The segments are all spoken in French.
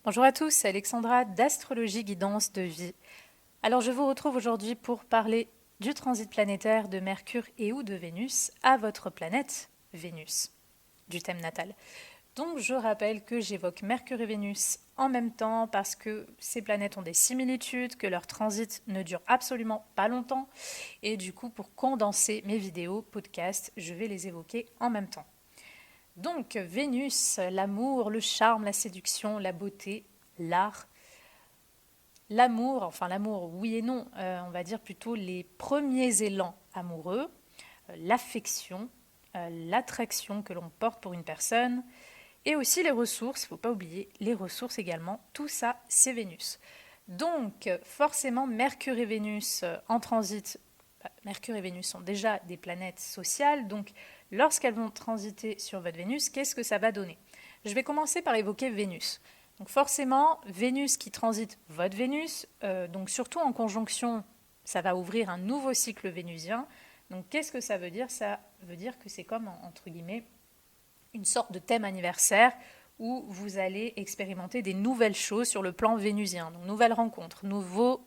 Bonjour à tous, c'est Alexandra d'Astrologie Guidance de Vie. Alors je vous retrouve aujourd'hui pour parler du transit planétaire de Mercure et ou de Vénus à votre planète Vénus, du thème natal. Donc je rappelle que j'évoque Mercure et Vénus en même temps parce que ces planètes ont des similitudes, que leur transit ne dure absolument pas longtemps et du coup pour condenser mes vidéos, podcasts, je vais les évoquer en même temps. Donc Vénus, l'amour, le charme, la séduction, la beauté, l'art, l'amour, enfin l'amour oui et non, on va dire plutôt les premiers élans amoureux, l'affection, l'attraction que l'on porte pour une personne, et aussi les ressources, il ne faut pas oublier les ressources également, tout ça c'est Vénus. Donc forcément Mercure et Vénus en transit, Mercure et Vénus sont déjà des planètes sociales, donc lorsqu'elles vont transiter sur votre Vénus, qu'est-ce que ça va donner? Je vais commencer par évoquer Vénus. Donc forcément, Vénus qui transite votre Vénus, donc surtout en conjonction, ça va ouvrir un nouveau cycle vénusien. Donc qu'est-ce que ça veut dire? Ça veut dire que c'est comme, entre guillemets, une sorte de thème anniversaire où vous allez expérimenter des nouvelles choses sur le plan vénusien. Donc nouvelles rencontres, nouveaux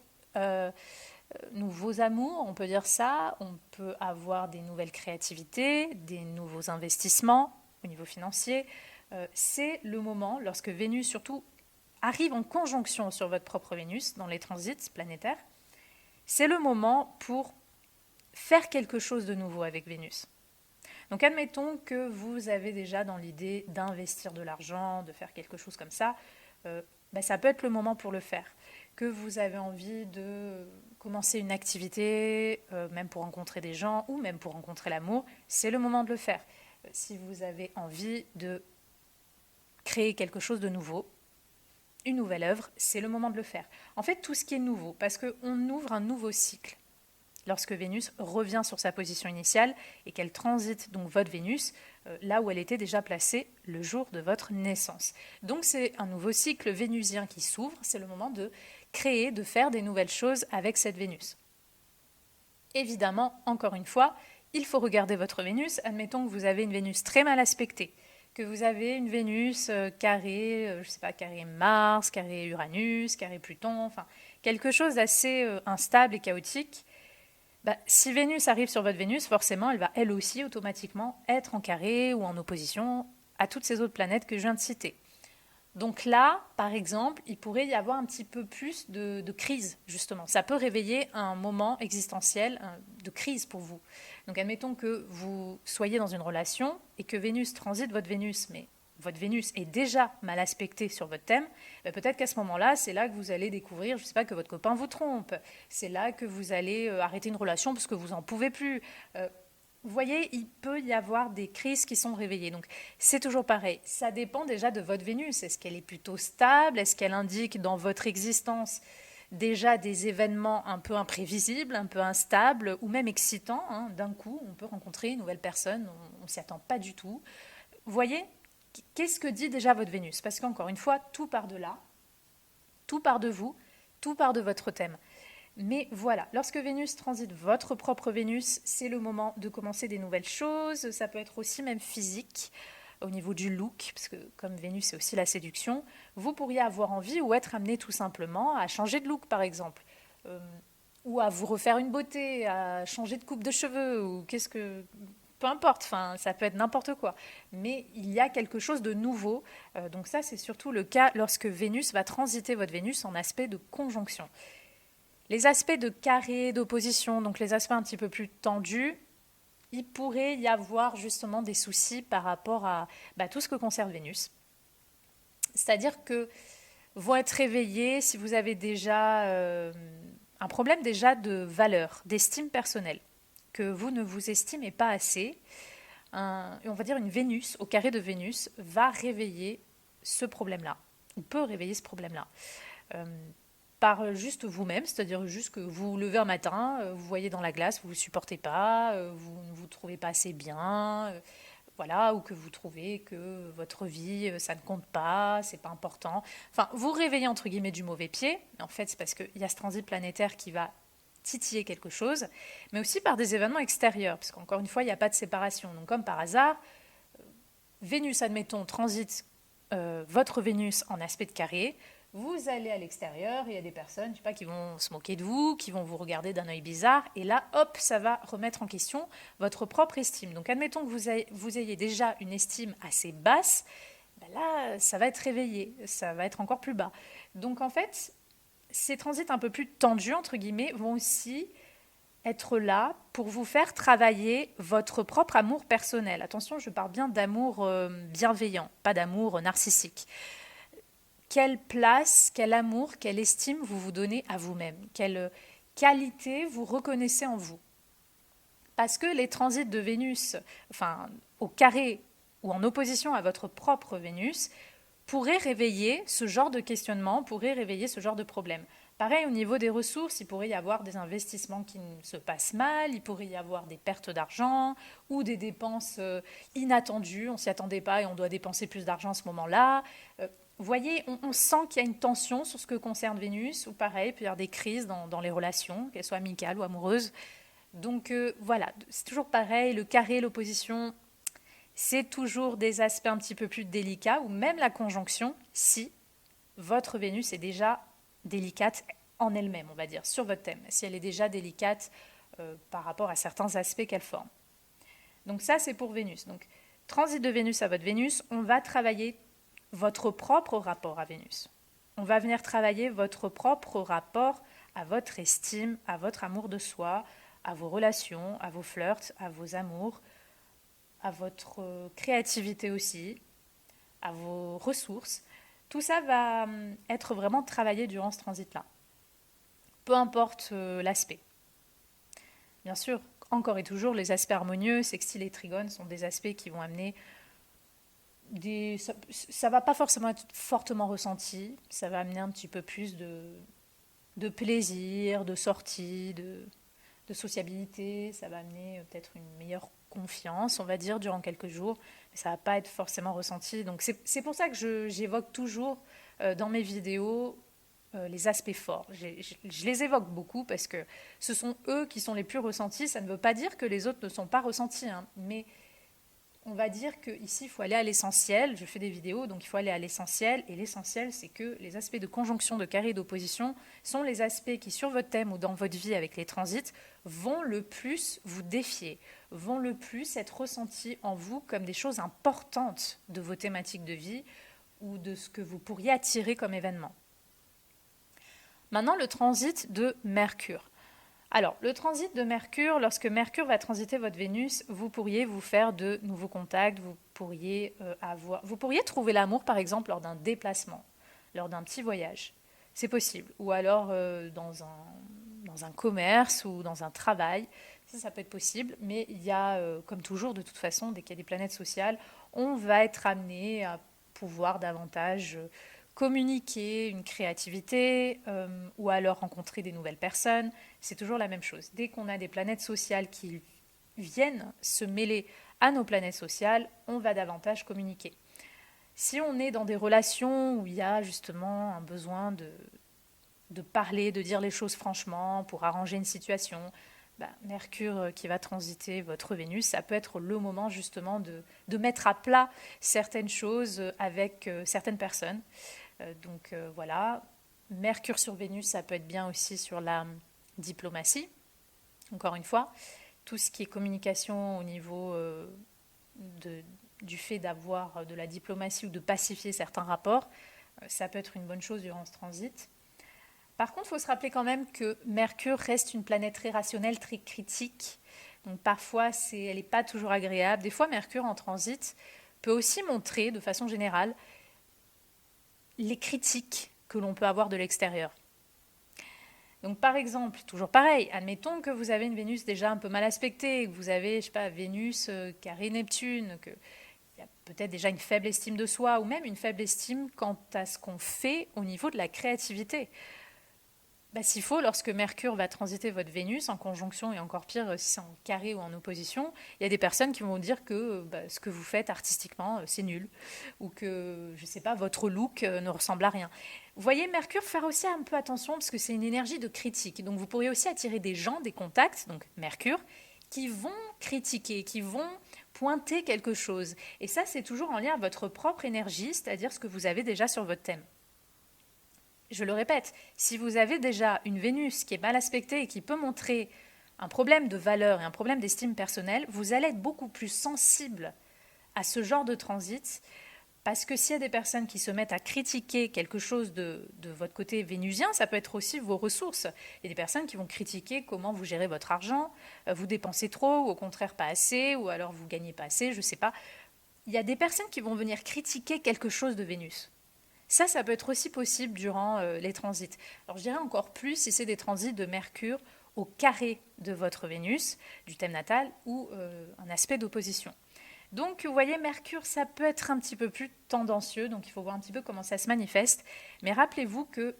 amours, on peut dire ça. On peut avoir des nouvelles créativités, des nouveaux investissements au niveau financier. C'est le moment, lorsque Vénus surtout arrive en conjonction sur votre propre Vénus dans les transits planétaires, c'est le moment pour faire quelque chose de nouveau avec Vénus. Donc admettons que vous avez déjà dans l'idée d'investir de l'argent, de faire quelque chose comme ça, ça peut être le moment pour le faire. Que vous avez envie de commencer une activité, même pour rencontrer des gens ou même pour rencontrer l'amour, c'est le moment de le faire. Si vous avez envie de créer quelque chose de nouveau, une nouvelle œuvre, c'est le moment de le faire. En fait, tout ce qui est nouveau, parce qu'on ouvre un nouveau cycle lorsque Vénus revient sur sa position initiale et qu'elle transite donc votre Vénus là où elle était déjà placée le jour de votre naissance. Donc c'est un nouveau cycle vénusien qui s'ouvre, c'est le moment de créer, de faire des nouvelles choses avec cette Vénus. Évidemment, encore une fois, il faut regarder votre Vénus. Admettons que vous avez une Vénus très mal aspectée, que vous avez une Vénus carré, je sais pas, carré Mars, carré Uranus, carré Pluton, enfin quelque chose d'assez instable et chaotique. Si Vénus arrive sur votre Vénus, forcément, elle va elle aussi automatiquement être en carré ou en opposition à toutes ces autres planètes que je viens de citer. Donc là, par exemple, il pourrait y avoir un petit peu plus de crise, justement. Ça peut réveiller un moment existentiel de crise pour vous. Donc admettons que vous soyez dans une relation et que Vénus transite votre Vénus, mais votre Vénus est déjà mal aspectée sur votre thème, peut-être qu'à ce moment-là, c'est là que vous allez découvrir, je ne sais pas, que votre copain vous trompe. C'est là que vous allez arrêter une relation parce que vous n'en pouvez plus. Vous voyez, il peut y avoir des crises qui sont réveillées. Donc, c'est toujours pareil. Ça dépend déjà de votre Vénus. Est-ce qu'elle est plutôt stable? Est-ce qu'elle indique dans votre existence déjà des événements un peu imprévisibles, un peu instables ou même excitants, hein? D'un coup, on peut rencontrer une nouvelle personne, on ne s'y attend pas du tout. Vous voyez, qu'est-ce que dit déjà votre Vénus? Parce qu'encore une fois, tout part de là, tout part de vous, tout part de votre thème. Mais voilà, lorsque Vénus transite votre propre Vénus, c'est le moment de commencer des nouvelles choses. Ça peut être aussi même physique, au niveau du look, parce que comme Vénus c'est aussi la séduction, vous pourriez avoir envie ou être amené tout simplement à changer de look par exemple, euh, ou à vous refaire une beauté, à changer de coupe de cheveux, ou qu'est-ce que... Peu importe, enfin, ça peut être n'importe quoi. Mais il y a quelque chose de nouveau. Donc ça, c'est surtout le cas lorsque Vénus va transiter votre Vénus en aspect de conjonction. Les aspects de carré, d'opposition, donc les aspects un petit peu plus tendus, il pourrait y avoir justement des soucis par rapport à tout ce que concerne Vénus. C'est-à-dire que vont être réveillés si vous avez déjà un problème déjà de valeur, d'estime personnelle, que vous ne vous estimez pas assez. On va dire une Vénus, au carré de Vénus, va réveiller ce problème-là, ou peut réveiller ce problème-là. Euh, Par juste vous-même, c'est-à-dire juste que vous vous levez un matin, vous voyez dans la glace, vous ne vous supportez pas, vous ne vous trouvez pas assez bien, voilà, ou que vous trouvez que votre vie, ça ne compte pas, c'est pas important. Enfin, vous réveillez entre guillemets du mauvais pied. En fait, c'est parce qu'il y a ce transit planétaire qui va titiller quelque chose, mais aussi par des événements extérieurs, parce qu'encore une fois, il n'y a pas de séparation. Donc, comme par hasard, Vénus, admettons, transite votre Vénus en aspect de carré, vous allez à l'extérieur, il y a des personnes, je sais pas, qui vont se moquer de vous, qui vont vous regarder d'un œil bizarre, et là, hop, ça va remettre en question votre propre estime. Donc, admettons que vous ayez déjà une estime assez basse, ben là, ça va être réveillé, ça va être encore plus bas. Donc, en fait, ces transits un peu plus tendus, entre guillemets, vont aussi être là pour vous faire travailler votre propre amour personnel. Attention, je parle bien d'amour bienveillant, pas d'amour narcissique. Quelle place, quel amour, quelle estime vous vous donnez à vous-même, quelle qualité vous reconnaissez en vous. Parce que les transits de Vénus, enfin au carré ou en opposition à votre propre Vénus, pourraient réveiller ce genre de questionnement, pourraient réveiller ce genre de problème. Pareil, au niveau des ressources, il pourrait y avoir des investissements qui se passent mal, il pourrait y avoir des pertes d'argent ou des dépenses inattendues, on ne s'y attendait pas et on doit dépenser plus d'argent à ce moment-là. Vous voyez, on sent qu'il y a une tension sur ce que concerne Vénus, ou pareil, il peut y avoir des crises dans les relations, qu'elles soient amicales ou amoureuses. Donc voilà, c'est toujours pareil, le carré, l'opposition, c'est toujours des aspects un petit peu plus délicats, ou même la conjonction, si votre Vénus est déjà délicate en elle-même, on va dire, sur votre thème, si elle est déjà délicate par rapport à certains aspects qu'elle forme. Donc ça, c'est pour Vénus. Donc, transit de Vénus à votre Vénus, on va travailler votre propre rapport à Vénus. On va venir travailler votre propre rapport à votre estime, à votre amour de soi, à vos relations, à vos flirts, à vos amours, à votre créativité aussi, à vos ressources. Tout ça va être vraiment travaillé durant ce transit-là. Peu importe l'aspect. Bien sûr, encore et toujours, les aspects harmonieux, sextiles et trigones sont des aspects qui vont amener ça va pas forcément être fortement ressenti, ça va amener un petit peu plus de plaisir, de sortie, de sociabilité, ça va amener peut-être une meilleure confiance, on va dire, durant quelques jours, mais ça va pas être forcément ressenti. Donc c'est pour ça que j'évoque toujours dans mes vidéos les aspects forts. Je les évoque beaucoup parce que ce sont eux qui sont les plus ressentis. Ça ne veut pas dire que les autres ne sont pas ressentis, hein, mais on va dire qu'ici, il faut aller à l'essentiel. Je fais des vidéos, donc il faut aller à l'essentiel. Et l'essentiel, c'est que les aspects de conjonction, de carré, d'opposition sont les aspects qui, sur votre thème ou dans votre vie avec les transits, vont le plus vous défier, vont le plus être ressentis en vous comme des choses importantes de vos thématiques de vie ou de ce que vous pourriez attirer comme événement. Maintenant, le transit de Mercure. Alors, le transit de Mercure, lorsque Mercure va transiter votre Vénus, vous pourriez vous faire de nouveaux contacts, vous pourriez trouver l'amour, par exemple, lors d'un déplacement, lors d'un petit voyage. C'est possible. Ou alors dans un commerce ou dans un travail. Ça peut être possible. Mais il y a, comme toujours, de toute façon, dès qu'il y a des planètes sociales, on va être amené à pouvoir davantage communiquer une créativité ou alors rencontrer des nouvelles personnes. C'est toujours la même chose. Dès qu'on a des planètes sociales qui viennent se mêler à nos planètes sociales, on va davantage communiquer. Si on est dans des relations où il y a justement un besoin de parler, de dire les choses franchement pour arranger une situation, Mercure qui va transiter votre Vénus, ça peut être le moment justement de mettre à plat certaines choses avec certaines personnes. Donc voilà, Mercure sur Vénus, ça peut être bien aussi sur la diplomatie. Encore une fois, tout ce qui est communication au niveau du fait d'avoir de la diplomatie ou de pacifier certains rapports, ça peut être une bonne chose durant ce transit. Par contre, il faut se rappeler quand même que Mercure reste une planète très rationnelle, très critique. Donc parfois, elle n'est pas toujours agréable. Des fois, Mercure en transit peut aussi montrer, de façon générale, les critiques que l'on peut avoir de l'extérieur. Donc par exemple, toujours pareil, admettons que vous avez une Vénus déjà un peu mal aspectée, que vous avez, je sais pas, Vénus carré Neptune, qu'il y a peut-être déjà une faible estime de soi, ou même une faible estime quant à ce qu'on fait au niveau de la créativité. S'il faut, lorsque Mercure va transiter votre Vénus en conjonction, et encore pire si c'est en carré ou en opposition, il y a des personnes qui vont dire que ce que vous faites artistiquement, c'est nul, ou que, je ne sais pas, votre look ne ressemble à rien. Vous voyez, Mercure, faire aussi un peu attention, parce que c'est une énergie de critique. Donc vous pourriez aussi attirer des gens, des contacts, donc Mercure, qui vont critiquer, qui vont pointer quelque chose. Et ça, c'est toujours en lien avec votre propre énergie, c'est-à-dire ce que vous avez déjà sur votre thème. Je le répète, si vous avez déjà une Vénus qui est mal aspectée et qui peut montrer un problème de valeur et un problème d'estime personnelle, vous allez être beaucoup plus sensible à ce genre de transit, parce que s'il y a des personnes qui se mettent à critiquer quelque chose de votre côté vénusien, ça peut être aussi vos ressources. Il y a des personnes qui vont critiquer comment vous gérez votre argent, vous dépensez trop, ou au contraire pas assez, ou alors vous gagnez pas assez, je ne sais pas. Il y a des personnes qui vont venir critiquer quelque chose de Vénus. Ça peut être aussi possible durant les transits. Alors je dirais encore plus si c'est des transits de Mercure au carré de votre Vénus, du thème natal, ou un aspect d'opposition. Donc, vous voyez, Mercure, ça peut être un petit peu plus tendancieux, donc il faut voir un petit peu comment ça se manifeste. Mais rappelez-vous que,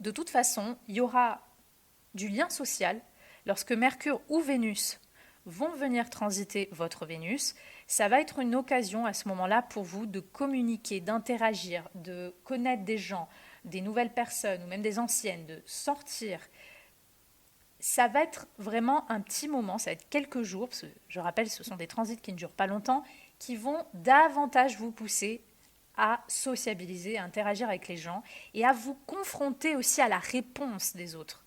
de toute façon, il y aura du lien social lorsque Mercure ou Vénus vont venir transiter votre Vénus. Ça va être une occasion à ce moment-là pour vous de communiquer, d'interagir, de connaître des gens, des nouvelles personnes ou même des anciennes, de sortir. Ça va être vraiment un petit moment, ça va être quelques jours, parce que je rappelle, ce sont des transits qui ne durent pas longtemps, qui vont davantage vous pousser à sociabiliser, à interagir avec les gens et à vous confronter aussi à la réponse des autres.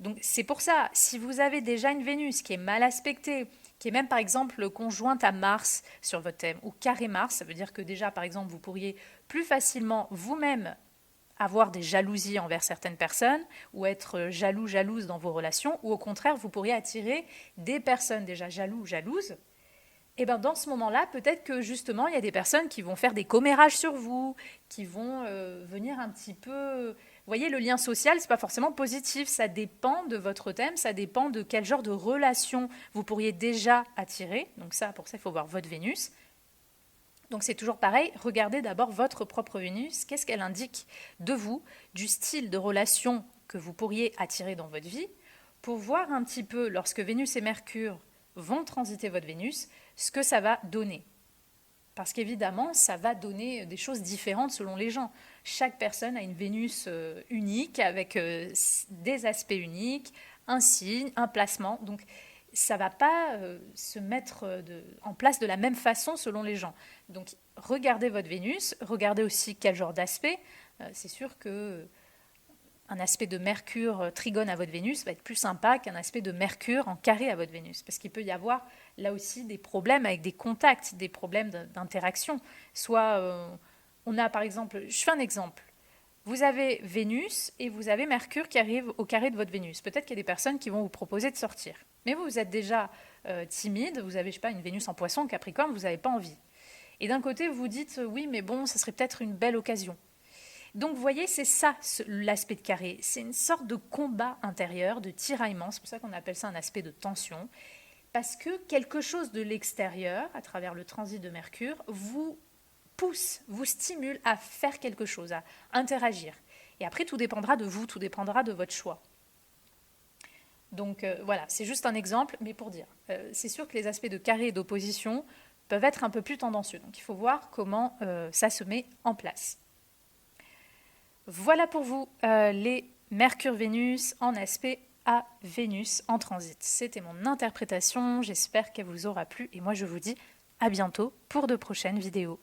Donc c'est pour ça, si vous avez déjà une Vénus qui est mal aspectée, qui est même par exemple conjointe à Mars sur votre thème, ou carré Mars, ça veut dire que déjà par exemple vous pourriez plus facilement vous-même avoir des jalousies envers certaines personnes ou être jaloux, jalouse dans vos relations, ou au contraire, vous pourriez attirer des personnes déjà jaloux ou jalouses. Et bien dans ce moment-là, peut-être que justement, il y a des personnes qui vont faire des commérages sur vous, qui vont venir un petit peu... Vous voyez, le lien social, c'est pas forcément positif, ça dépend de votre thème, ça dépend de quel genre de relation vous pourriez déjà attirer. Donc ça, pour ça, il faut voir votre Vénus. Donc c'est toujours pareil, regardez d'abord votre propre Vénus, qu'est-ce qu'elle indique de vous, du style de relation que vous pourriez attirer dans votre vie, pour voir un petit peu, lorsque Vénus et Mercure vont transiter votre Vénus, ce que ça va donner. Parce qu'évidemment, ça va donner des choses différentes selon les gens. Chaque personne a une Vénus unique, avec des aspects uniques, un signe, un placement. Donc ça ne va pas se mettre en place de la même façon selon les gens. Donc regardez votre Vénus, regardez aussi quel genre d'aspect. C'est sûr que un aspect de Mercure trigone à votre Vénus va être plus sympa qu'un aspect de Mercure en carré à votre Vénus, parce qu'il peut y avoir là aussi des problèmes avec des contacts, des problèmes d'interaction. Soit on a par exemple, je fais un exemple, vous avez Vénus et vous avez Mercure qui arrive au carré de votre Vénus. Peut-être qu'il y a des personnes qui vont vous proposer de sortir. Mais vous êtes déjà timide, vous avez, je sais pas, une Vénus en Poisson, Capricorne, vous n'avez pas envie. Et d'un côté, vous dites, oui, mais bon, ça serait peut-être une belle occasion. Donc, vous voyez, c'est ça, l'aspect de carré. C'est une sorte de combat intérieur, de tiraillement. C'est pour ça qu'on appelle ça un aspect de tension. Parce que quelque chose de l'extérieur, à travers le transit de Mercure, vous pousse, vous stimule à faire quelque chose, à interagir. Et après, tout dépendra de vous, tout dépendra de votre choix. Donc voilà, c'est juste un exemple, mais pour dire. C'est sûr que les aspects de carré et d'opposition peuvent être un peu plus tendancieux. Donc il faut voir comment ça se met en place. Voilà pour vous les Mercure-Vénus en aspect à Vénus en transit. C'était mon interprétation, j'espère qu'elle vous aura plu et moi je vous dis à bientôt pour de prochaines vidéos.